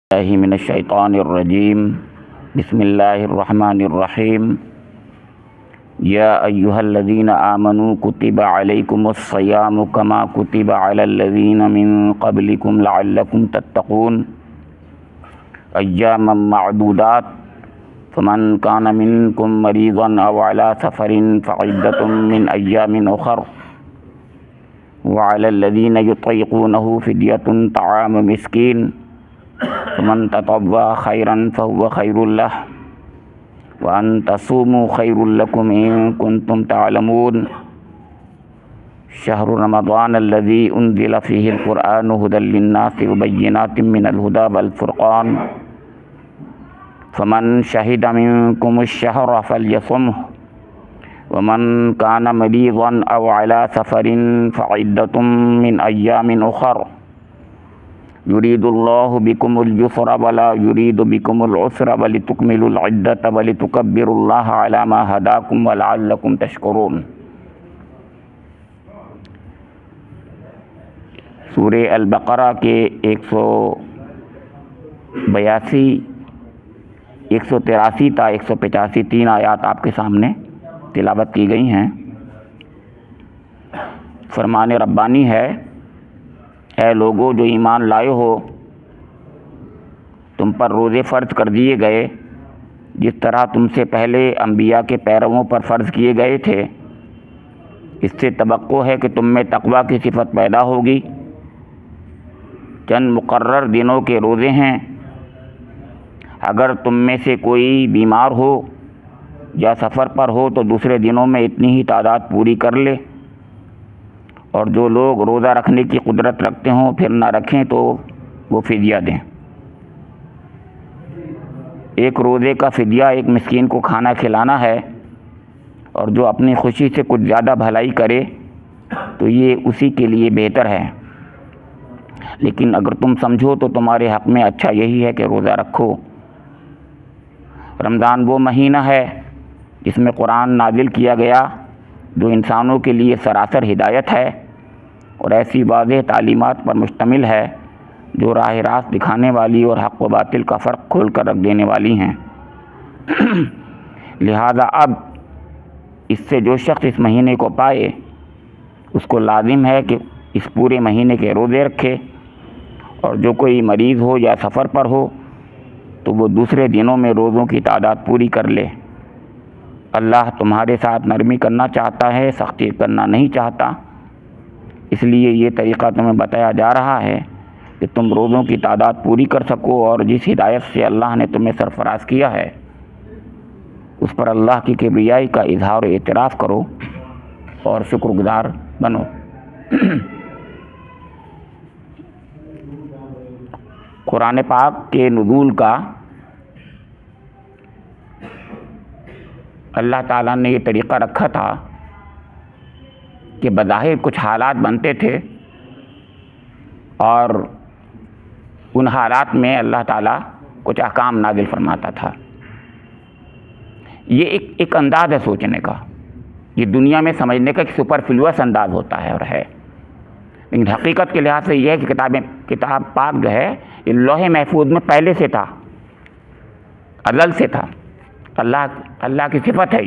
الله من الشيطان الرجيم. بسم الله الرحمن الرحيم. يا أيها الذين آمنوا كتب عليكم الصيام كما كتب على الذين من قبلكم لعلكم تتقون أياما معدودات فمن كان منكم مريضا أو على سفر فعدة من أيام أخر وعلى الذين يطيقونه فدية طعام مسكين فمن تطوع خيرا فهو خير له وأن تصوموا خير لكم إن كنتم تعلمون شهر رمضان الذي أنزل فيه القرآن هدى للناس وبينات من الهدى والفرقان فمن شهد منكم الشهر فليصمه ومن كان مريضا أو على سفر فعدة من أيام أخر يريد الله بكم اليسر ولا يريد بكم العسر ولتكملوا العدة ولتكبروا الله على ما هداكم ولعلكم تشكرون. سورہ البقرہ کے 182 183 تا 185 3 آیات آپ کے سامنے تلاوت کی گئی ہیں. فرمان ربانی ہے: اے لوگو جو ایمان لائے ہو، تم پر روزے فرض کر دیے گئے جس طرح تم سے پہلے انبیاء کے پیرووں پر فرض کیے گئے تھے. اس سے توقع ہے کہ تم میں تقوی کی صفت پیدا ہوگی. چند مقرر دنوں کے روزے ہیں. اگر تم میں سے کوئی بیمار ہو یا سفر پر ہو تو دوسرے دنوں میں اتنی ہی تعداد پوری کر لے. اور جو لوگ روزہ رکھنے کی قدرت رکھتے ہوں پھر نہ رکھیں تو وہ فدیہ دیں. ایک روزے کا فدیہ ایک مسکین کو کھانا کھلانا ہے. اور جو اپنی خوشی سے کچھ زیادہ بھلائی کرے تو یہ اسی کے لیے بہتر ہے. لیکن اگر تم سمجھو تو تمہارے حق میں اچھا یہی ہے کہ روزہ رکھو. رمضان وہ مہینہ ہے جس میں قرآن نازل کیا گیا جو انسانوں کے لیے سراسر ہدایت ہے اور ایسی واضح تعلیمات پر مشتمل ہے جو راہ راست دکھانے والی اور حق و باطل کا فرق کھول کر رکھ دینے والی ہیں. لہذا اب اس سے جو شخص اس مہینے کو پائے اس کو لازم ہے کہ اس پورے مہینے کے روزے رکھے. اور جو کوئی مریض ہو یا سفر پر ہو تو وہ دوسرے دنوں میں روزوں کی تعداد پوری کر لے. اللہ تمہارے ساتھ نرمی کرنا چاہتا ہے، سختی کرنا نہیں چاہتا. اس لیے یہ طریقہ تمہیں بتایا جا رہا ہے کہ تم روزوں کی تعداد پوری کر سکو اور جس ہدایت سے اللہ نے تمہیں سرفراز کیا ہے اس پر اللہ کی کبریائی کا اظہار و اعتراف کرو اور شکر گزار بنو. قرآن پاک کے نزول کا اللہ تعالیٰ نے یہ طریقہ رکھا تھا کہ بظاہر کچھ حالات بنتے تھے اور ان حالات میں اللہ تعالیٰ کچھ احکام نازل فرماتا تھا. یہ ایک انداز ہے سوچنے کا، یہ دنیا میں سمجھنے کا ایک سپرفلوس انداز ہوتا ہے اور ہے. لیکن حقیقت کے لحاظ سے یہ ہے کہ کتاب پاک جو ہے یہ لوح محفوظ میں پہلے سے تھا، ازل سے تھا. اللہ کی صفت ہے.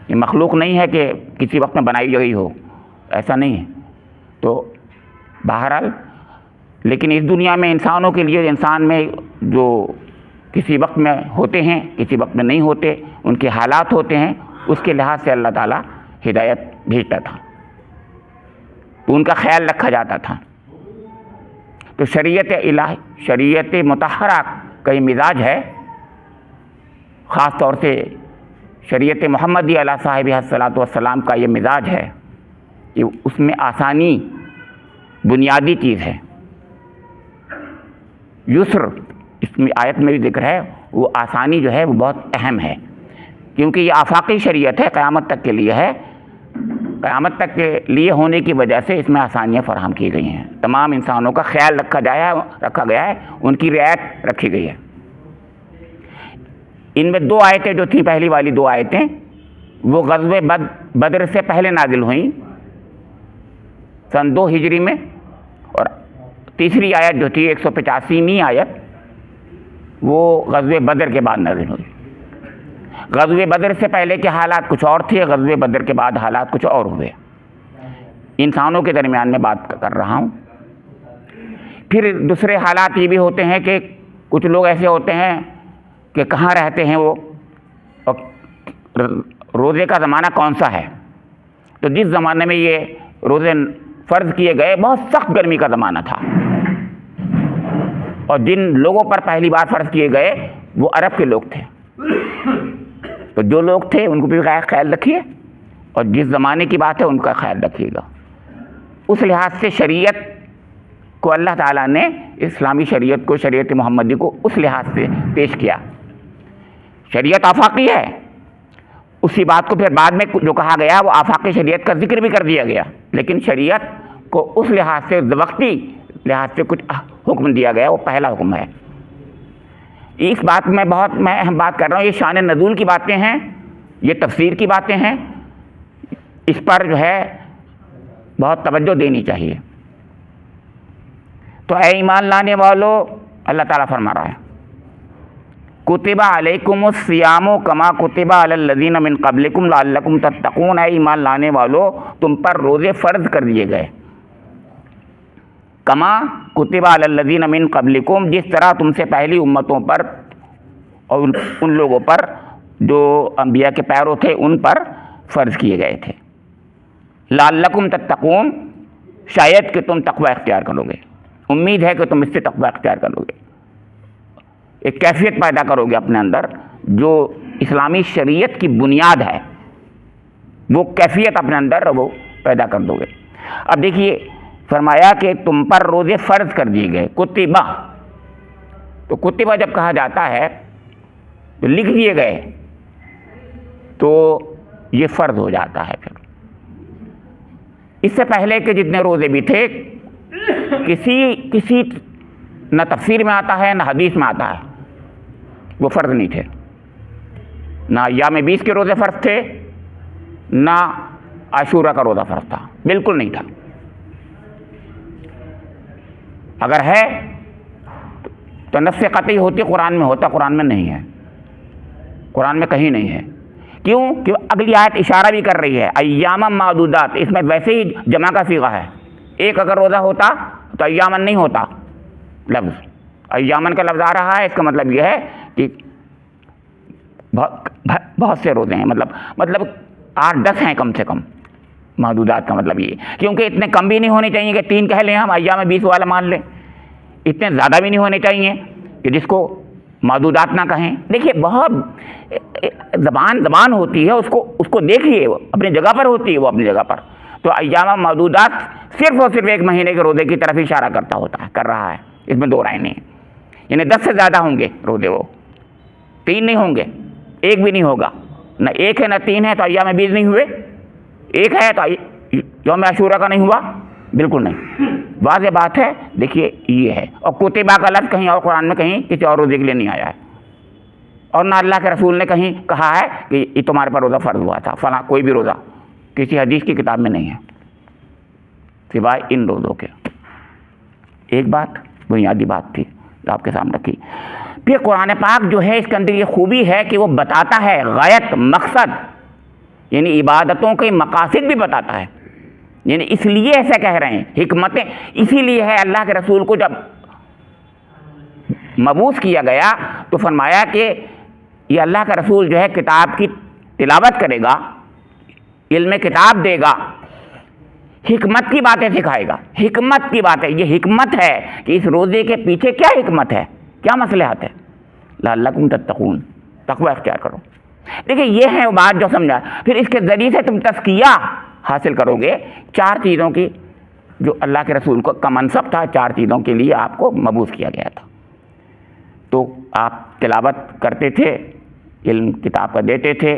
یہ مخلوق نہیں ہے کہ کسی وقت میں بنائی گئی ہو، ایسا نہیں ہے. تو بہرحال لیکن اس دنیا میں انسانوں کے لیے انسان میں جو کسی وقت میں ہوتے ہیں کسی وقت میں نہیں ہوتے، ان کے حالات ہوتے ہیں، اس کے لحاظ سے اللہ تعالیٰ ہدایت بھیجتا تھا، تو ان کا خیال رکھا جاتا تھا. تو شریعت الہی، شریعت مطہرہ کا یہ مزاج ہے، خاص طور سے شریعت محمدی علیہ صاحب الصلاۃ والسلام کا یہ مزاج ہے کہ اس میں آسانی بنیادی چیز ہے. یسر اس میں آیت میں بھی ذکر ہے، وہ آسانی جو ہے وہ بہت اہم ہے کیونکہ یہ آفاقی شریعت ہے، قیامت تک کے لیے ہے. قیامت تک کے لیے ہونے کی وجہ سے اس میں آسانیاں فراہم کی گئی ہیں. تمام انسانوں کا خیال رکھا گیا ہے، ان کی رعایت رکھی گئی ہے. ان میں 2 آیتیں جو تھیں، پہلی والی 2 آیتیں وہ غزوہ بدر سے پہلے نازل ہوئیں سن 2 ہجری میں، اور تیسری آیت جو تھی 185ویں آیت وہ غزوہ بدر کے بعد نازل ہوئی۔ غزوہ بدر سے پہلے کے حالات کچھ اور تھے، غزوہ بدر کے بعد حالات کچھ اور ہوئے۔ انسانوں کے درمیان میں بات کر رہا ہوں۔ پھر دوسرے حالات یہ بھی ہوتے ہیں کہ کچھ لوگ ایسے ہوتے ہیں کہ کہاں رہتے ہیں وہ، اور روزے کا زمانہ کون سا ہے۔ تو جس زمانے میں یہ روزے فرض کیے گئے بہت سخت گرمی کا زمانہ تھا، اور جن لوگوں پر پہلی بار فرض کیے گئے وہ عرب کے لوگ تھے۔ تو جو لوگ تھے ان کو بھی خیال رکھیے، اور جس زمانے کی بات ہے ان کا خیال رکھیے گا۔ اس لحاظ سے شریعت کو اللہ تعالیٰ نے، اسلامی شریعت کو، شریعت محمدی کو اس لحاظ سے پیش کیا۔ شریعت آفاقی ہے، اسی بات کو پھر بعد میں جو کہا گیا وہ آفاقی شریعت کا ذکر بھی کر دیا گیا، لیکن شریعت کو اس لحاظ سے، وقتی لحاظ سے کچھ حکم دیا گیا، وہ پہلا حکم ہے۔ اس بات میں میں اہم بات کر رہا ہوں، یہ شان نزول کی باتیں ہیں، یہ تفسیر کی باتیں ہیں، اس پر جو ہے بہت توجہ دینی چاہیے۔ تو اے ایمان لانے والو، اللہ تعالیٰ فرما رہا ہے کتب علیکم الصیام کما کتب علی الذین من قبلکم لعلکم تتقون۔ اے ایمان لانے والو، تم پر روزے فرض کر دیے گئے، کما کتب علی الذین من قبلکم، جس طرح تم سے پہلی امتوں پر اور ان لوگوں پر جو انبیاء کے پیرو تھے ان پر فرض کیے گئے تھے۔ لعلکم تتقون، شاید کہ تم تقوی اختیار کرو گے، امید ہے کہ تم اس سے تقوی اختیار کرو گے، ایک کیفیت پیدا کرو گے اپنے اندر جو اسلامی شریعت کی بنیاد ہے، وہ کیفیت اپنے اندر وہ پیدا کر دو گے۔ اب دیکھیے، فرمایا کہ تم پر روزے فرض کر دیے گئے، کتبہ، تو کتبہ جب کہا جاتا ہے تو لکھ دیے گئے، تو یہ فرض ہو جاتا ہے۔ پھر اس سے پہلے کہ جتنے روزے بھی تھے، کسی نہ تفسیر میں آتا ہے نہ حدیث میں آتا ہے وہ فرض نہیں تھے، نہ ایام 20 کے روزے فرض تھے، نہ عاشورہ کا روزہ فرض تھا، بالکل نہیں تھا۔ اگر ہے تو نص قطعی ہوتی، قرآن میں ہوتا، قرآن میں نہیں ہے، قرآن میں کہیں نہیں ہے۔ کیوں؟ کہ اگلی آیت اشارہ بھی کر رہی ہے ایام معدودات، اس میں ویسے ہی جمع کا صیغہ ہے، ایک اگر روزہ ہوتا تو ایامن نہیں ہوتا لفظ، ایامن کا لفظ آ رہا ہے، اس کا مطلب یہ ہے کہ بہت سے روزے ہیں، مطلب 8-10 ہیں کم سے کم، معدودات کا مطلب یہ، کیونکہ اتنے کم بھی نہیں ہونے چاہیے کہ 3 کہہ لیں ہم، ایام 20 والا مان لیں، اتنے زیادہ بھی نہیں ہونے چاہیے کہ جس کو معدودات نہ کہیں۔ دیکھیے، بہت زبان ہوتی ہے، اس کو دیکھیے، وہ اپنی جگہ پر ہوتی ہے، وہ اپنی جگہ پر۔ تو ایام معدودات صرف اور صرف 1 مہینے کے روزے کی طرف اشارہ کر رہا ہے، اس میں دو رائے نہیں ہیں، یعنی 10 سے زیادہ ہوں گے روزے، وہ 3 نہیں ہوں گے، 1 بھی نہیں ہوگا، نہ 1 ہے نہ 3 ہے تو ایام 20 نہیں ہوئے، 1 ہے تو یوم عاشورہ کا نہیں ہوا، بالکل نہیں، واضح بات ہے۔ دیکھیے یہ ہے، اور کتبہ کا لفظ کہیں اور قرآن میں کہیں کسی اور روزے کے لیے نہیں آیا ہے، اور نہ اللہ کے رسول نے کہیں کہا ہے کہ یہ تمہارے پر روزہ فرض ہوا تھا، فلاں کوئی بھی روزہ کسی حدیث کی کتاب میں نہیں ہے سوائے ان روزوں کے۔ ایک بات بنیادی بات تھی جو آپ کے سامنے رکھی۔ پھر قرآن پاک جو ہے، اس کے اندر یہ خوبی ہے کہ وہ بتاتا ہے غایت، مقصد، یعنی عبادتوں کے مقاصد بھی بتاتا ہے، یعنی اس لیے ایسا کہہ رہے ہیں، حکمتیں اسی لیے ہے۔ اللہ کے رسول کو جب مبعوث کیا گیا تو فرمایا کہ یہ اللہ کا رسول جو ہے کتاب کی تلاوت کرے گا، علم کتاب دے گا، حکمت کی باتیں سکھائے گا، حکمت کی باتیں، یہ حکمت ہے کہ اس روزے کے پیچھے کیا حکمت ہے، کیا مصلحت ہے، لعلکم تتقون، تقوی اختیار کرو۔ دیکھیں یہ ہے وہ بات جو سمجھا۔ پھر اس کے ذریعے سے تم تزکیہ حاصل کرو گے 4 چیزوں کی، جو اللہ کے رسول کا منصب تھا، 4 چیزوں کے لیے آپ کو مبعوث کیا گیا تھا۔ تو آپ تلاوت کرتے تھے، علم کتاب کا دیتے تھے،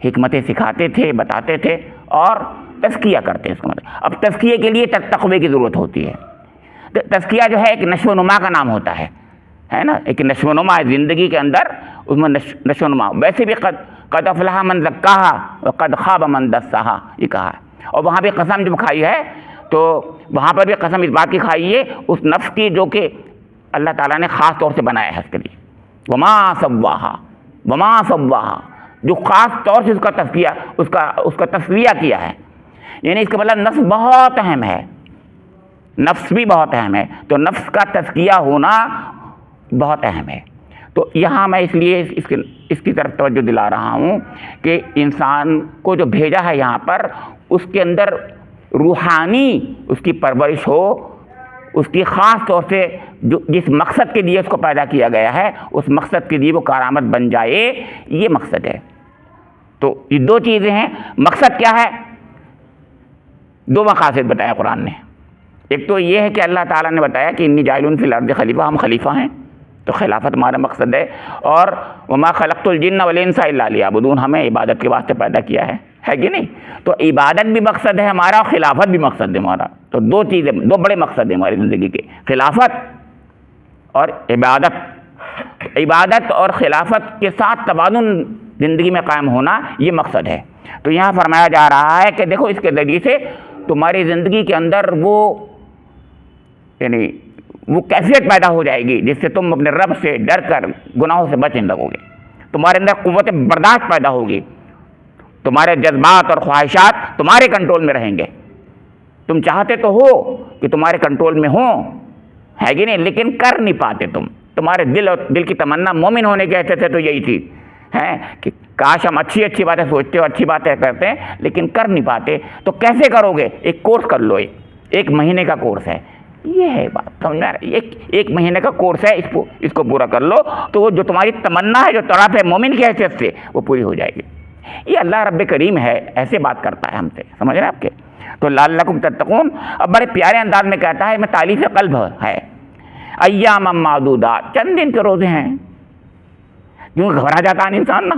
حکمتیں سکھاتے تھے، بتاتے تھے، اور تزکیہ کرتے ہیں۔ اس کا مطلب اب تزکیے کے لیے تقوی کی ضرورت ہوتی ہے۔ تزکیہ جو ہے ایک نشو و نما کا نام ہوتا ہے نا، ایک نشو و نما ہے زندگی کے اندر، اس میں نشو و نما۔ ویسے بھی قد افلح من زکاہا وقد خاب من دساہا، یہ کہا ہے۔ اور وہاں بھی قسم جب کھائی ہے تو وہاں پر بھی قسم اس بات کی کھائی ہے، اس نفس کی جو کہ اللہ تعالیٰ نے خاص طور سے بنایا ہے اس کے لیے، وما سواہا، وما سواہا، جو خاص طور سے اس کا تسویہ کیا ہے، یعنی اس کا مطلب نفس بہت اہم ہے، نفس بھی بہت اہم ہے، تو نفس کا تزکیہ ہونا بہت اہم ہے۔ تو یہاں میں اس لیے اس کی طرف توجہ دلا رہا ہوں کہ انسان کو جو بھیجا ہے یہاں پر، اس کے اندر روحانی اس کی پرورش ہو، اس کی خاص طور سے جس مقصد کے لیے اس کو پیدا کیا گیا ہے اس مقصد کے لیے وہ کارآمد بن جائے، یہ مقصد ہے۔ تو یہ دو چیزیں ہیں۔ مقصد کیا ہے؟ دو مقاصد بتایا قرآن نے۔ ایک تو یہ ہے کہ اللہ تعالیٰ نے بتایا کہ انی جاعل فی الارض خلیفہ، ہم خلیفہ ہیں، تو خلافت ہمارا مقصد ہے۔ اور وما خلقت الجن والانس الا لیعبدون، ہمیں عبادت کے واسطے پیدا کیا ہے کہ نہیں؟ تو عبادت بھی مقصد ہے ہمارا اور خلافت بھی مقصد ہے ہمارا۔ تو دو چیزیں، دو بڑے مقصد ہیں ہماری زندگی کے، خلافت اور عبادت۔ عبادت اور خلافت کے ساتھ توازن زندگی میں قائم ہونا، یہ مقصد ہے۔ تو یہاں فرمایا جا رہا ہے کہ دیکھو اس کے ذریعے سے تمہاری زندگی کے اندر وہ کیفیت پیدا ہو جائے گی جس سے تم اپنے رب سے ڈر کر گناہوں سے بچنے لگو گے، تمہارے اندر قوت برداشت پیدا ہوگی، تمہارے جذبات اور خواہشات تمہارے کنٹرول میں رہیں گے۔ تم چاہتے تو ہو کہ تمہارے کنٹرول میں ہوں، ہے کہ نہیں، لیکن کر نہیں پاتے تمہارے دل کی تمنا مومن ہونے کے حیثیت سے تو یہی تھی کہ کاش ہم اچھی باتیں سوچتے ہو، اچھی باتیں کرتے ہیں، لیکن کر نہیں پاتے۔ تو کیسے کرو گے؟ ایک کورس کر لو، ایک مہینے کا کورس ہے، یہ ہے بات، سمجھنا ہے؟ ایک مہینے کا کورس ہے، اس کو پورا کر لو تو وہ جو تمہاری تمنا ہے، جو تڑپ ہے مومن کی حیثیت سے، وہ پوری ہو جائے گی۔ یہ اللہ رب کریم ہے، ایسے بات کرتا ہے ہم سے، سمجھ رہے ہیں آپ کے؟ تو لعلکم تتقون اب بڑے پیارے انداز میں کہتا ہے، میں تالیف قلب ہے، ایام معدودات، چند دن کے روزے ہیں، کیوں گھبرا جاتا ہے انسان نا۔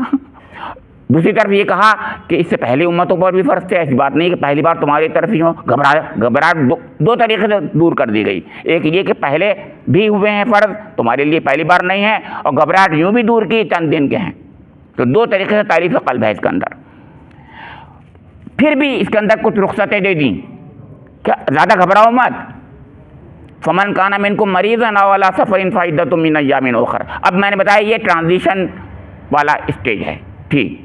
دوسری طرف یہ کہا کہ اس سے پہلی امتوں پر بھی فرض تھے، ایسی بات نہیں کہ پہلی بار تمہاری طرف ہی ہو۔ گھبراہٹ دو طریقے سے دور کر دی گئی، ایک یہ کہ پہلے بھی ہوئے ہیں فرض، تمہارے لیے پہلی بار نہیں ہے، اور گھبراہٹ یوں بھی دور کی، چند دن کے ہیں۔ تو دو طریقے سے تعریف قلب ہے اس کے اندر۔ پھر بھی اس کے اندر کچھ رخصتیں دے دیں کہ زیادہ گھبراؤ مت۔ فمن کان منکم مریضا او علی سفر فعدۃ من ایام اخر۔ اب میں نے بتایا یہ ٹرانزیشن والا اسٹیج ہے، ٹھیک۔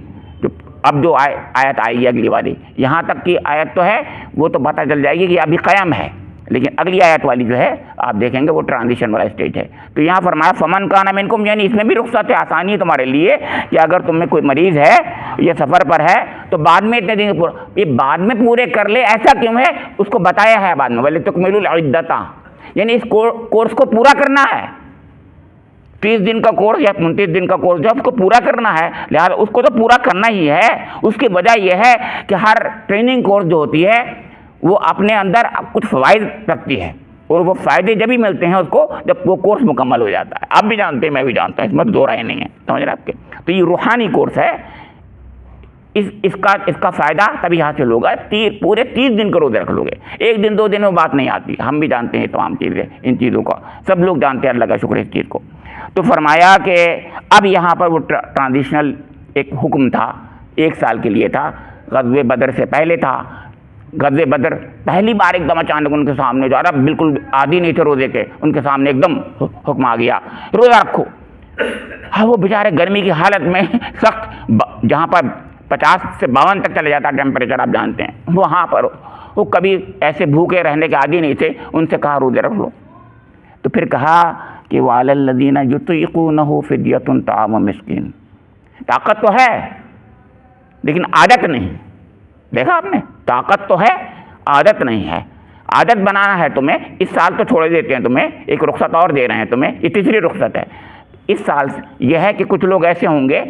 اب جو آیت آئی ہے اگلی والی، یہاں تک کی آیت تو ہے وہ تو پتہ چل جائے گی کہ ابھی قیام ہے، لیکن اگلی آیت والی جو ہے آپ دیکھیں گے وہ ٹرانزیشن والا اسٹیج ہے۔ تو یہاں فرمایا فمن کان منکم، یعنی اس میں بھی رخصت ہے، آسانی ہے تمہارے لیے کہ اگر تم میں کوئی مریض ہے، یہ سفر پر ہے، تو بعد میں اتنے دن یہ بعد میں پورے کر لے، ایسا کیوں ہے؟ اس کو بتایا ہے بعد میں، وَلِتُكْمِلُوا الْعِدَّةَ، یعنی اس کورس کو پورا کرنا ہے۔ 30 دن کا کورس یا 29 دن کا کورس جو اس کو پورا کرنا ہے، لہٰذا اس کو تو پورا کرنا ہی ہے۔ اس کی وجہ یہ ہے کہ ہر ٹریننگ کورس جو ہوتی ہے وہ اپنے اندر کچھ فوائد رکھتی ہے، اور وہ فائدے جب ہی ملتے ہیں اس کو جب وہ کورس مکمل ہو جاتا ہے۔ آپ بھی جانتے ہیں، میں بھی جانتا ہوں، اس میں دو رائے نہیں ہے، سمجھ رہے آپ کے؟ تو یہ روحانی کورس ہے، اس کا فائدہ تبھی حاصل ہوگا پورے 30 دن کا روزے رکھ لو گے۔ ایک دن 2 دن میں بات نہیں آتی، ہم بھی جانتے ہیں تمام چیزیں، ان چیزوں کا سب لوگ جانتے ہیں، اللہ کا شکر اس چیز کو۔ تو فرمایا کہ اب یہاں پر وہ ٹرانزیشنل ایک حکم تھا، 1 سال کے لیے تھا، غزوہ بدر سے پہلے تھا۔ غزوہ بدر پہلی بار ایک دم اچانک ان کے سامنے جو عرب بالکل عادی نہیں تھے روزے کے، ان کے سامنے ایک دم حکم آ گیا روزہ رکھو۔ ہاں وہ بیچارے گرمی کی حالت میں سخت، جہاں پر 50 سے 52 تک چلے جاتا ٹیمپریچر، آپ جانتے ہیں، وہاں پر وہ کبھی ایسے بھوکے رہنے کے عادی نہیں تھے، ان سے کہا روزے رکھ لو۔ تو پھر کہا کہ وَعَلَى الَّذِينَ يُطِيقُونَهُ فِدْيَةٌ طَعَامُ مِسْكِينٍ، طاقت تو ہے لیکن عادت نہیں۔ دیکھا آپ نے، طاقت تو ہے، عادت نہیں ہے۔ عادت بنانا ہے تمہیں، اس سال تو چھوڑ دیتے ہیں تمہیں، ایک رخصت اور دے رہے ہیں تمہیں، یہ تیسری رخصت ہے اس سال۔ یہ ہے کہ کچھ لوگ ایسے ہوں گے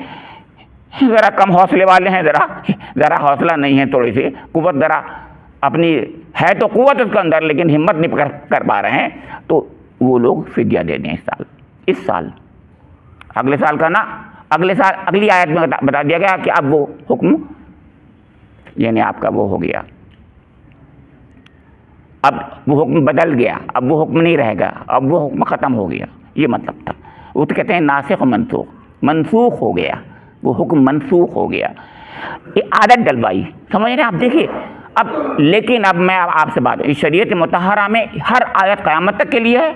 ذرا کم حوصلے والے ہیں، ذرا حوصلہ نہیں ہے، تھوڑی سی قوت ذرا اپنی ہے تو قوت اس کے اندر، لیکن ہمت نہیں کر پا رہے ہیں، تو وہ لوگ فدیہ دے دیں اس سال۔ اگلے سال کا نا، اگلے سال اگلی آیت میں بتا دیا گیا کہ اب وہ حکم، یعنی آپ کا وہ ہو گیا، اب وہ حکم بدل گیا، اب وہ حکم نہیں رہے گا، اب وہ حکم ختم ہو گیا، یہ مطلب تھا۔ وہ تو کہتے ہیں ناسخ و منسوخ ہو گیا، وہ حکم منسوخ ہو گیا، یہ عادت ڈلوائی، سمجھ رہے ہیں آپ؟ دیکھیے اب، لیکن اب میں آپ سے بات، شریعت مطہرہ میں ہر آیت قیامت تک کے لیے ہے،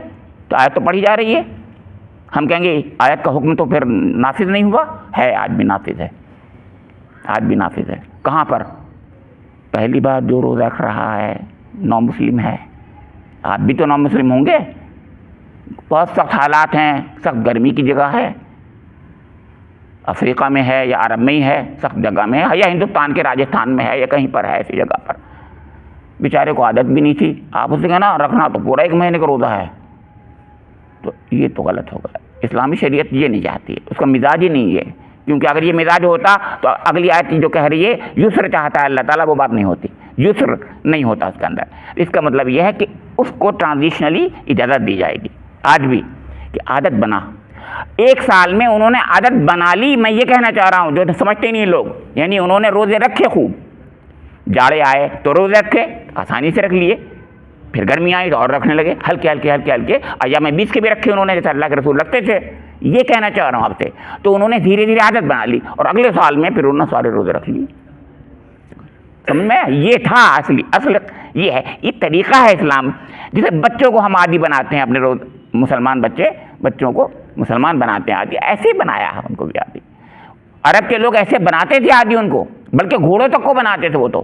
تو آیت تو پڑھی جا رہی ہے، ہم کہیں گے آیت کا حکم تو پھر نافذ نہیں ہوا ہے، آج بھی نافذ ہے، آج بھی نافذ ہے۔ کہاں پر؟ پہلی بار جو روزہ رکھ رہا ہے نو مسلم ہے، آپ بھی تو نو مسلم ہوں گے، بہت سخت حالات ہیں، سخت گرمی کی جگہ ہے، افریقہ میں ہے یا عرب میں ہی ہے، سخت جگہ میں ہے، یا ہندوستان کے راجستھان میں ہے، یا کہیں پر ہے ایسی جگہ پر، بیچارے کو عادت بھی نہیں تھی، آپ اسے کہنا رکھنا تو پورا 1 مہینے کا روزہ ہے، تو یہ تو غلط ہوگا۔ اسلامی شریعت یہ نہیں چاہتی ہے، اس کا مزاج ہی نہیں ہے، کیونکہ اگر یہ مزاج ہوتا تو اگلی آیت جو کہہ رہی ہے یسر چاہتا ہے اللہ تعالیٰ، وہ بات نہیں ہوتی، یسر نہیں ہوتا اس کے اندر۔ اس کا مطلب یہ ہے کہ اس کو ٹرانزیشنلی اجازت دی جائے گی آج بھی، کہ عادت بنا، 1 سال میں انہوں نے عادت بنا لی، میں یہ کہنا چاہ رہا ہوں، جو سمجھتے نہیں لوگ، یعنی انہوں نے روزے رکھے خوب، جاڑے آئے تو روزے رکھے، آسانی سے رکھ لیے، پھر گرمی آئی تو اور رکھنے لگے، ہلکے ہلکے ہلکے ہلکے، ایام 20 کے بھی رکھے انہوں نے، جیسے اللہ کے رسول رکھتے تھے، یہ کہنا چاہ رہا ہوں آپ سے۔ تو انہوں نے دھیرے دھیرے عادت بنا لی، اور اگلے سال میں پھر انہوں نے سارے روزے رکھ لیے، سمجھ میں؟ یہ تھا اصل یہ ہے، یہ طریقہ ہے اسلام، جسے بچوں کو ہم عادی بناتے ہیں، اپنے مسلمان بچوں کو مسلمان بناتے ہیں عادی، ایسے ہی بنایا ہے ان کو بھی عادی۔ عرب کے لوگ ایسے بناتے تھے عادی ان کو، بلکہ گھوڑوں تک کو بناتے تھے، وہ تو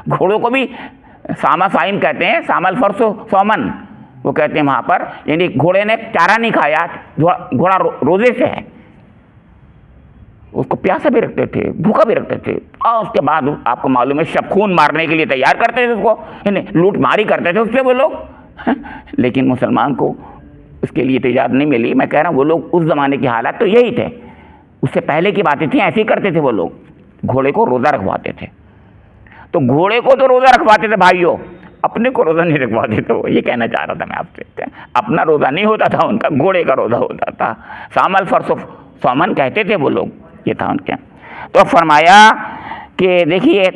گھوڑوں کو بھی ساما سائم کہتے ہیں، ساما الفرس سومن وہ کہتے ہیں وہاں پر، یعنی گھوڑے نے چارہ نہیں کھایا، گھوڑا روزے سے ہے، اس کو پیاسا بھی رکھتے تھے، بھوکا بھی رکھتے تھے، اور اس کے بعد آپ کو معلوم ہے شب خون مارنے کے لیے تیار کرتے تھے اس کو، یعنی لوٹ ماری کرتے تھے اس سے وہ لوگ، لیکن مسلمان کو اس کے لیے تو اجازت نہیں ملی۔ میں کہہ رہا ہوں وہ لوگ اس زمانے کے حالات تو یہی تھے، اس سے پہلے کی باتیں تھیں، ایسے ہی کرتے تھے وہ لوگ، گھوڑے کو روزہ رکھواتے تھے۔ تو گھوڑے کو تو روزہ رکھواتے تھے بھائیوں، اپنے کو روزہ نہیں رکھواتے تھے، وہ یہ کہنا چاہ رہا تھا میں آپ سے، اپنا روزہ نہیں ہوتا تھا ان کا، گھوڑے کا روزہ ہوتا تھا، سام الفرس سومن کہتے تھے وہ لوگ، یہ تھا ان کے۔ تو فرمایا کہ دیکھیے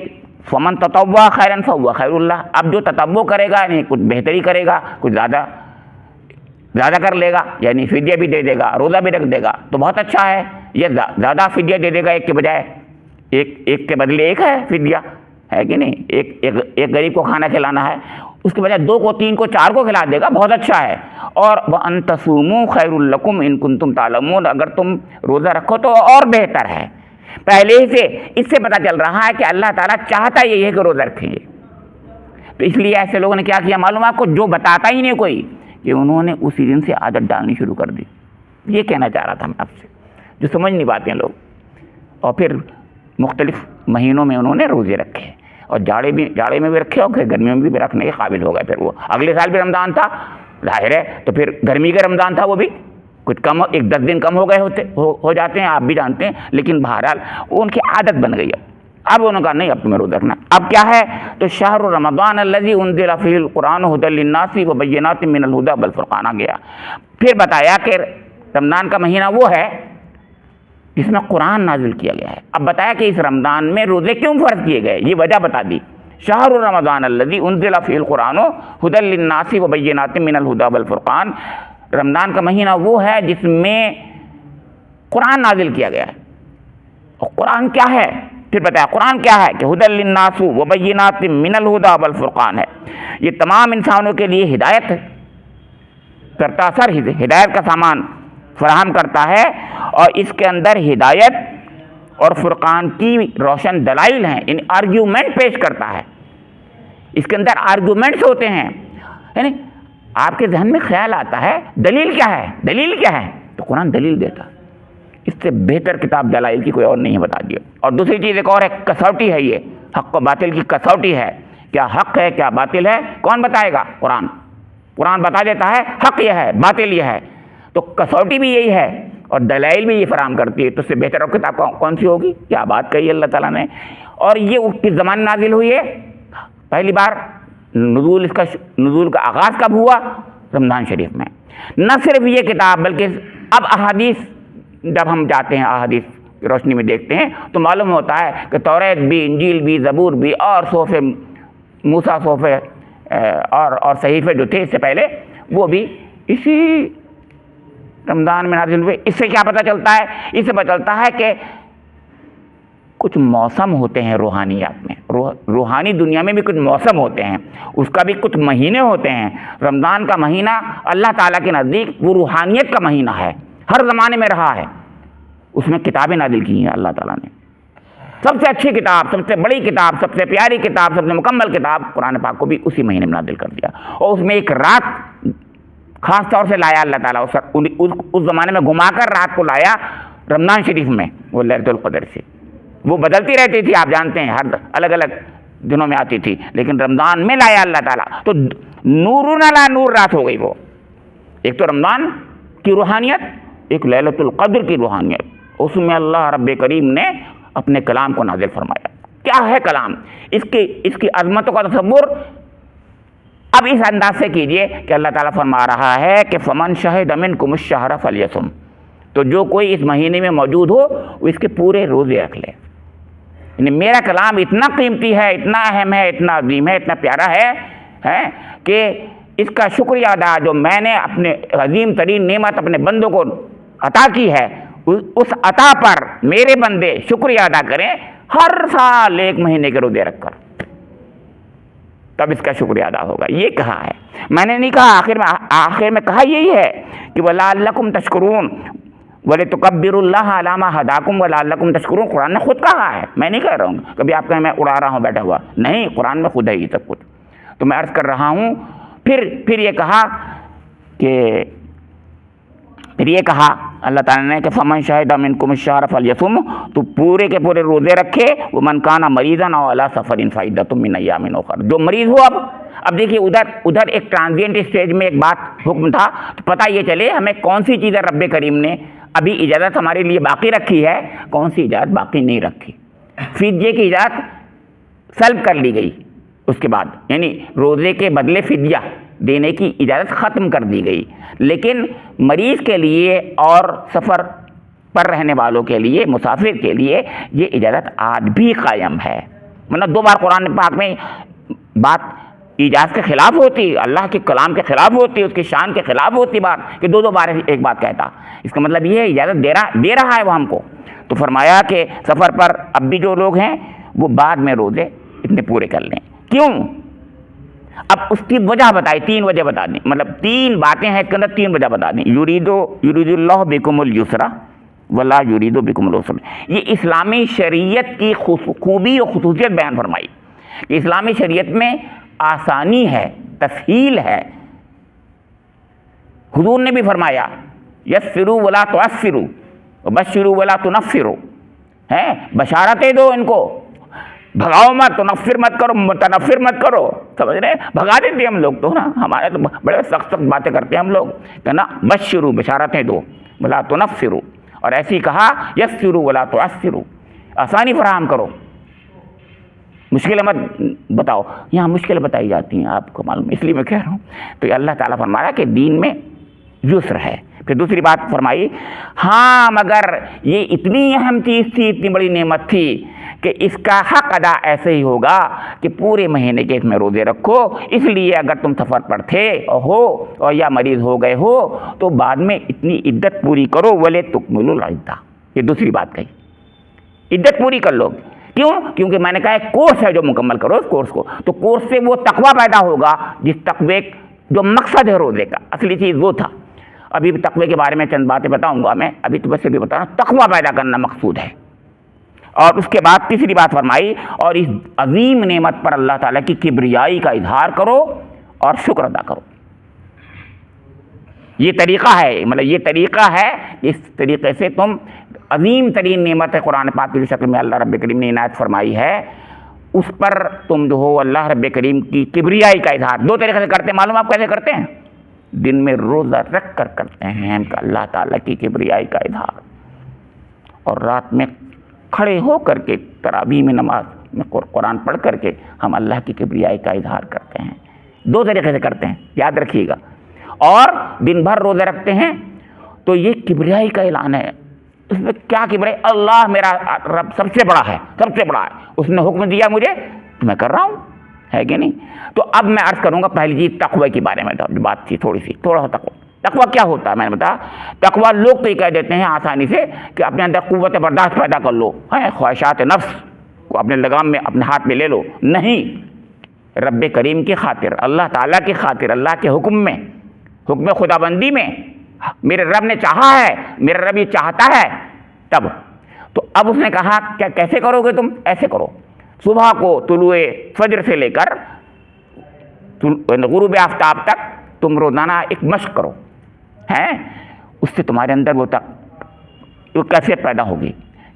فمن تطوع خیرا فہو خیر اللہ، اب جو تطوع کرے گا یعنی کچھ بہتری کرے گا، کچھ زیادہ کر لے گا، یعنی فدیہ بھی دے دے گا، روزہ بھی رکھ دے گا تو بہت اچھا ہے، یہ زیادہ فدیہ دے دے گا ایک کے بجائے، ایک کے بدلے ایک ہے فدیہ، ہے کہ نہیں؟ ایک غریب کو کھانا کھلانا ہے، اس کے بجائے 2 کو 3 کو 4 کو کھلا دے گا، بہت اچھا ہے۔ اور وَأَن تَصُومُوا خَيْرٌ لَكُمْ إِن كُنتُمْ تَعْلَمُونَ، اگر تم روزہ رکھو تو اور بہتر ہے۔ پہلے ہی سے اس سے پتہ چل رہا ہے کہ اللہ تعالیٰ چاہتا یہی ہے کہ روزہ رکھیں گے، تو اس لیے ایسے لوگوں نے کیا کیا معلوم آپ کو، جو بتاتا ہی نہیں کوئی، کہ انہوں نے اسی دن سے عادت ڈالنی شروع کر دی۔ یہ کہنا چاہ رہا تھا میں آپ سے، جو سمجھ نہیں پاتے ہیں لوگ، اور پھر مختلف مہینوں میں انہوں نے روزے رکھے، اور جاڑے میں بھی رکھے، اور گرمیوں میں بھی رکھنے کے قابل ہو گئے۔ پھر وہ اگلے سال بھی رمضان تھا ظاہر ہے، تو پھر گرمی کا رمضان تھا، وہ بھی کچھ کم، 1-10 دن کم ہو گئے ہو جاتے ہیں، آپ بھی جانتے ہیں، لیکن بہرحال وہ ان کی عادت بن گئی۔ اب انہوں نے کہا نہیں اب تمہیں روزہ رکھنا، اب کیا ہے؟ تو شہر رمضان الذی انزل فیہ القرآن ھدی للناس وبینات من الھدی والفرقان آ گیا۔ پھر بتایا کہ رمضان کا مہینہ وہ ہے جس میں قرآن نازل کیا گیا ہے۔ اب بتایا کہ اس رمضان میں روزے کیوں فرض کیے گئے، یہ وجہ بتا دی۔ شہر رمضان الذی انزل فیہ القرآن ھدی للناس وبینات من الھدی والفرقان، رمضان کا مہینہ وہ ہے جس میں قرآن نازل کیا گیا ہے۔ اور قرآن کیا ہے؟ پھر بتایا قرآن کیا ہے کہ ھدی للناس وبینات من الھدی والفرقان ہے، یہ تمام انسانوں کے لیے ہدایت کرتا، ہدایت کا سامان فراہم کرتا ہے، اور اس کے اندر ہدایت اور فرقان کی روشن دلائل ہیں، یعنی آرگیومنٹ پیش کرتا ہے، اس کے اندر آرگیومنٹس ہوتے ہیں، یعنی آپ کے ذہن میں خیال آتا ہے دلیل کیا ہے، تو قرآن دلیل دیتا، اس سے بہتر کتاب دلائل کی کوئی اور نہیں بتا دیا۔ اور دوسری چیز ایک اور ہے، کسوٹی ہے، یہ حق و باطل کی کسوٹی ہے، کیا حق ہے کیا باطل ہے، کون بتائے گا؟ قرآن بتا دیتا ہے حق یہ ہے باطل یہ ہے، تو کسوٹی بھی یہی ہے اور دلائل بھی یہ فراہم کرتی ہے، تو اس سے بہتر اور کتاب کون سی ہوگی؟ کیا بات کہی اللہ تعالیٰ نے۔ اور یہ کس زمانے نازل ہوئی ہے؟ پہلی بار نزول کا آغاز کب ہوا؟ رمضان شریف میں۔ نہ صرف یہ کتاب بلکہ اب احادیث، جب ہم جاتے ہیں احادیث کی روشنی میں دیکھتے ہیں تو معلوم ہوتا ہے کہ توریت بھی، انجیل بھی، زبور بھی، اور صحف موسیٰ، صحف اور صحیفے جو تھے اس سے پہلے، وہ بھی اسی رمضان میں نازل ہوئے۔ اس سے کیا پتہ چلتا ہے؟ اس سے پتہ چلتا ہے کہ کچھ موسم ہوتے ہیں روحانیات میں، روحانی دنیا میں بھی کچھ موسم ہوتے ہیں، اس کا بھی کچھ مہینے ہوتے ہیں۔ رمضان کا مہینہ اللہ تعالیٰ کے نزدیک وہ روحانیت کا مہینہ ہے، ہر زمانے میں رہا ہے۔ اس میں کتابیں نازل کی ہیں اللہ تعالیٰ نے، سب سے اچھی کتاب، سب سے بڑی کتاب، سب سے پیاری کتاب، سب سے مکمل کتاب قرآن پاک کو بھی اسی مہینے میں نازل کر دیا، اور اس میں ایک رات خاص طور سے لایا اللہ تعالیٰ، اس زمانے میں گھما کر رات کو لایا رمضان شریف میں، وہ لیلۃ القدر سے۔ وہ بدلتی رہتی تھی، آپ جانتے ہیں، ہر الگ الگ دنوں میں آتی تھی، لیکن رمضان میں لایا اللہ تعالیٰ، تو نور علی نور رات ہو گئی وہ۔ ایک تو رمضان کی روحانیت، ایک لیلۃ القدر کی روحانیت، اس میں اللہ رب کریم نے اپنے کلام کو نازل فرمایا۔ کیا ہے کلام؟ اس کی عظمتوں کا تصور اب اس انداز سے کیجئے کہ اللہ تعالیٰ فرما رہا ہے کہ فمن شہد منکم الشہر فلیصم، تو جو کوئی اس مہینے میں موجود ہو وہ اس کے پورے روزے رکھ لے۔ یعنی میرا کلام اتنا قیمتی ہے، اتنا اہم ہے، اتنا عظیم ہے، اتنا پیارا ہے کہ اس کا شکریہ ادا جو میں نے اپنے عظیم ترین نعمت اپنے بندوں کو عطا کی ہے، اس عطا پر میرے بندے شکریہ ادا کریں ہر سال 1 مہینے کے روزے رکھ کر، تب اس کا شکریہ ادا ہوگا۔ یہ کہا ہے، میں نے نہیں کہا، آخر میں کہا یہی ہے کہ وَلَعَلَّكُمْ تَشْكُرُونَ وَلِتُكَبِّرُوا اللَّهَ عَلَىٰ مَا هَدَاكُمْ وَلَعَلَّكُمْ تَشْكُرُونَ۔ قرآن نے خود کہا ہے، میں نہیں کہہ رہا ہوں، کبھی آپ کہیں میں اڑا رہا ہوں بیٹھا ہوا، نہیں، قرآن میں خود ہے یہ سب کچھ۔ تو میں عرض کر رہا ہوں، پھر یہ کہا کہ اللہ تعالیٰ نے کہ فمن شہد منکم الشہر فلیصم، تو پورے کے پورے روزے رکھے، ومن کان مریضا او علی سفر فعدۃ من ایام اخر، جو مریض ہو۔ اب دیکھیے ادھر ایک ٹرانزینٹ اسٹیج میں ایک بات حکم تھا، تو پتہ یہ چلے ہمیں کون سی چیزیں رب کریم نے ابھی اجازت ہمارے لیے باقی رکھی ہے، کون سی اجازت باقی نہیں رکھی۔ فدیے کی اجازت سلب کر لی گئی اس کے بعد، یعنی روزے کے بدلے فدیہ دینے کی اجازت ختم کر دی گئی، لیکن مریض کے لیے اور سفر پر رہنے والوں کے لیے، مسافر کے لیے یہ اجازت آج بھی قائم ہے۔ مطلب 2 بار قرآن پاک میں بات ایجاز کے خلاف ہوتی، اللہ کے کلام کے خلاف ہوتی، اس کی شان کے خلاف ہوتی بات، کہ 2 بار ایک بات کہتا، اس کا مطلب یہ ہے اجازت دے رہا ہے وہ ہم کو۔ تو فرمایا کہ سفر پر اب بھی جو لوگ ہیں وہ بعد میں روزے اتنے پورے کر لیں۔ کیوں؟ اب اس کی وجہ بتائی، 3 وجہ بتا دیں، مطلب 3 باتیں ہیں اس کے اندر، 3 وجہ بتا دیں۔ یرید اللہ بکم اليسر ولا یرید بکم العسر، یہ اسلامی شریعت کی خوبی اور خصوصیت بیان فرمائی کہ اسلامی شریعت میں آسانی ہے، تسہیل ہے۔ حضور نے بھی فرمایا یسروا ولا تعسروا وبشروا ولا تنفروا، بشارتیں دو ان کو، بھگاؤ مت، تنفر مت کرو، متنفر مت کرو، سمجھ رہے ہیں؟ بھگا دیتے ہم لوگ تو نا، ہمارے تو بڑے سخت باتیں کرتے ہیں ہم لوگ، کہ نا بشروا، بشارتیں دو، ولا تنفروا، اور ایسے ہی کہا یسروا ولا تعسروا، آسانی فراہم کرو، مشکلیں مت بتاؤ۔ یہاں مشکل بتائی جاتی ہیں، آپ کو معلوم، اس لیے میں کہہ رہا ہوں۔ تو یہ اللہ تعالیٰ فرما رہا ہے کہ دین میں یسر ہے۔ پھر دوسری بات فرمائی، ہاں مگر یہ اتنی اہم چیز تھی، اتنی بڑی نعمت تھی کہ اس کا حق ادا ایسے ہی ہوگا کہ پورے مہینے کے اس میں روزے رکھو، اس لیے اگر تم سفر پر تھے اور یا مریض ہو گئے ہو تو بعد میں اتنی عدت پوری کرو، وَلِتُكْمِلُوا الْعِدَّةَ، یہ دوسری بات کہی، عدت پوری کر لو۔ کیوں؟ کیونکہ میں نے کہا ایک کورس ہے جو مکمل کرو اس کورس کو، تو کورس سے وہ تقویٰ پیدا ہوگا جس تقوی جو مقصد ہے روزے کا، اصلی چیز وہ تھا۔ ابھی بھی تقوی کے بارے میں چند باتیں بتاؤں گا میں، ابھی تو بس یہ بھی بتا رہا ہوں، تقویٰ پیدا کرنا مقصود ہے۔ اور اس کے بعد تیسری بات فرمائی، اور اس عظیم نعمت پر اللہ تعالیٰ کی کبریائی کا اظہار کرو اور شکر ادا کرو۔ یہ طریقہ ہے، مطلب یہ طریقہ ہے، اس طریقے سے تم عظیم ترین نعمت ہے قرآن پاک کی شکل میں اللہ رب کریم نے عنایت فرمائی ہے، اس پر تم جو ہو اللہ رب کریم کی کبریائی کا اظہار 2 طریقے سے کرتے ہیں۔ معلوم آپ کیسے کرتے ہیں؟ دن میں روزہ رکھ کر کرتے ہیں اللہ تعالیٰ کی کبریائی کا اظہار، اور رات میں کھڑے ہو کر کے تراویح میں نماز میں قرآن پڑھ کر کے ہم اللہ کی کبریائی کا اظہار کرتے ہیں۔ 2 طریقے سے کرتے ہیں، یاد رکھیے گا۔ اور دن بھر روزہ رکھتے ہیں تو یہ کبریائی کا اعلان ہے۔ اس میں کیا کبریائی؟ اللہ میرا رب سب سے بڑا ہے، سب سے بڑا ہے، اس نے حکم دیا مجھے تو میں کر رہا ہوں، ہے کہ نہیں؟ تو اب میں عرض کروں گا پہلی چیز تقوی کے بارے میں، جو بات تھی تھوڑا سا تقوی۔ تقویٰ کیا ہوتا ہے میں نے بتایا، تقویٰ لوگ تو یہ کہہ دیتے ہیں آسانی سے کہ اپنے اندر قوت برداشت پیدا کر لو، خواہشات نفس کو اپنے لگام میں اپنے ہاتھ میں لے لو. نہیں، رب کریم کی خاطر، اللہ تعالیٰ کی خاطر، اللہ کے حکم میں، حکم خدا بندی میں، میرے رب نے چاہا ہے، میرا رب یہ چاہتا ہے تب. تو اب اس نے کہا کیا کیسے کرو گے تم؟ ایسے کرو، صبح کو طلوع فجر سے لے کر غروب آفتاب تک تم روزانہ ایک مشق کرو، ہیں اس سے تمہارے اندر وہ کیفیت پیدا ہوگی.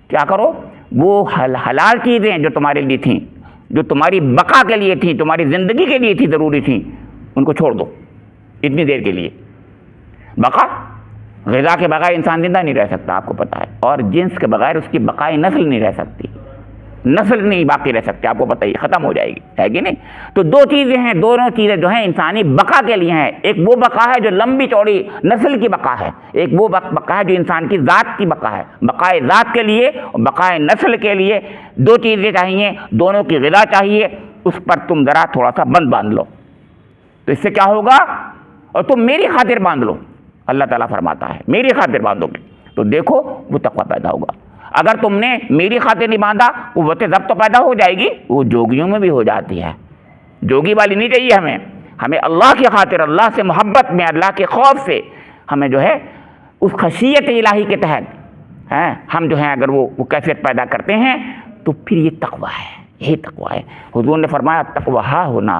کیا کرو؟ وہ حلال چیزیں جو تمہارے لیے تھیں، جو تمہاری بقا کے لیے تھیں، تمہاری زندگی کے لیے تھی، ضروری تھیں، ان کو چھوڑ دو اتنی دیر کے لیے. بقا، غذا کے بغیر انسان زندہ نہیں رہ سکتا، آپ کو پتہ ہے، اور جنس کے بغیر اس کی بقائے نسل نہیں رہ سکتی، نسل نہیں باقی رہ سکتی، آپ کو پتہ ہی ختم ہو جائے گی، ہے کہ نہیں؟ تو دو چیزیں ہیں، دونوں چیزیں جو ہیں انسانی بقا کے لیے ہیں. ایک وہ بقا ہے جو لمبی چوڑی نسل کی بقا ہے، ایک وہ بقا ہے جو انسان کی ذات کی بقا ہے. بقائے ذات کے لیے اور بقائے نسل کے لیے دو چیزیں چاہیے، دونوں کی غذا چاہیے. اس پر تم ذرا تھوڑا سا بند باندھ لو، تو اس سے کیا ہوگا؟ اور تم میری خاطر باندھ لو، اللہ تعالیٰ فرماتا ہے میری خاطر باندھو گے تو دیکھو وہ تقویٰ پیدا ہوگا. اگر تم نے میری خاطر نہیں باندھا، قوت ضبط تو پیدا ہو جائے گی، وہ جوگیوں میں بھی ہو جاتی ہے. جوگی والی نہیں چاہیے ہمیں اللہ کی خاطر، اللہ سے محبت میں، اللہ کے خوف سے ہمیں جو ہے اس خشیت الہی کے تحت ہم جو ہیں اگر وہ کیفیت پیدا کرتے ہیں تو پھر یہ تقویٰ ہے، یہی تقویٰ ہے. حضور نے فرمایا تقویٰ ہاں ہونا،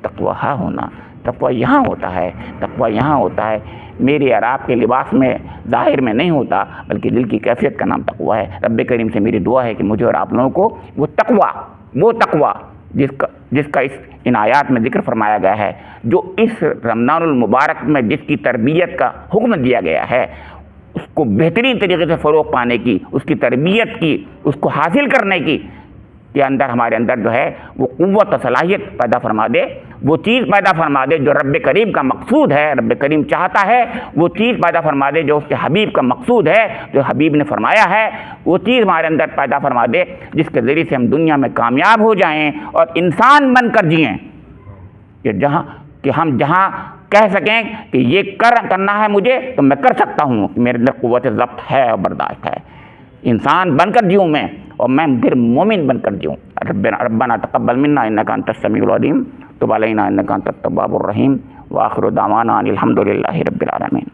تقویٰ ہاں ہونا، تقویٰ یہاں ہوتا ہے، تقویٰ یہاں ہوتا ہے، میرے اور آپ کے لباس میں ظاہر میں نہیں ہوتا، بلکہ دل کی کیفیت کا نام تقویٰ ہے. رب کریم سے میری دعا ہے کہ مجھے اور آپ لوگوں کو وہ تقویٰ جس کا ان آیات میں ذکر فرمایا گیا ہے، جو اس رمضان المبارک میں جس کی تربیت کا حکم دیا گیا ہے، اس کو بہترین طریقے سے فروغ پانے کی، اس کی تربیت کی، اس کو حاصل کرنے کی کے اندر ہمارے اندر جو ہے وہ قوت و صلاحیت پیدا فرما دے، وہ چیز پیدا فرما دے جو رب کریم کا مقصود ہے، رب کریم چاہتا ہے، وہ چیز پیدا فرما دے جو اس کے حبیب کا مقصود ہے، جو حبیب نے فرمایا ہے، وہ چیز ہمارے اندر پیدا فرما دے جس کے ذریعے سے ہم دنیا میں کامیاب ہو جائیں اور انسان بن کر جئیں، کہ ہم جہاں کہہ سکیں کہ یہ کرنا ہے مجھے تو میں کر سکتا ہوں، میرے اندر قوت ضبط ہے اور برداشت ہے، انسان بن کر جیوں میں، اور میں پھر مومن بن کر جیوں. ربنا تقبل منا انک انت السمیع العلیم، تب علینا انک انت التواب الرحیم، وآخر دعوانا ان الحمد للہ رب العالمین.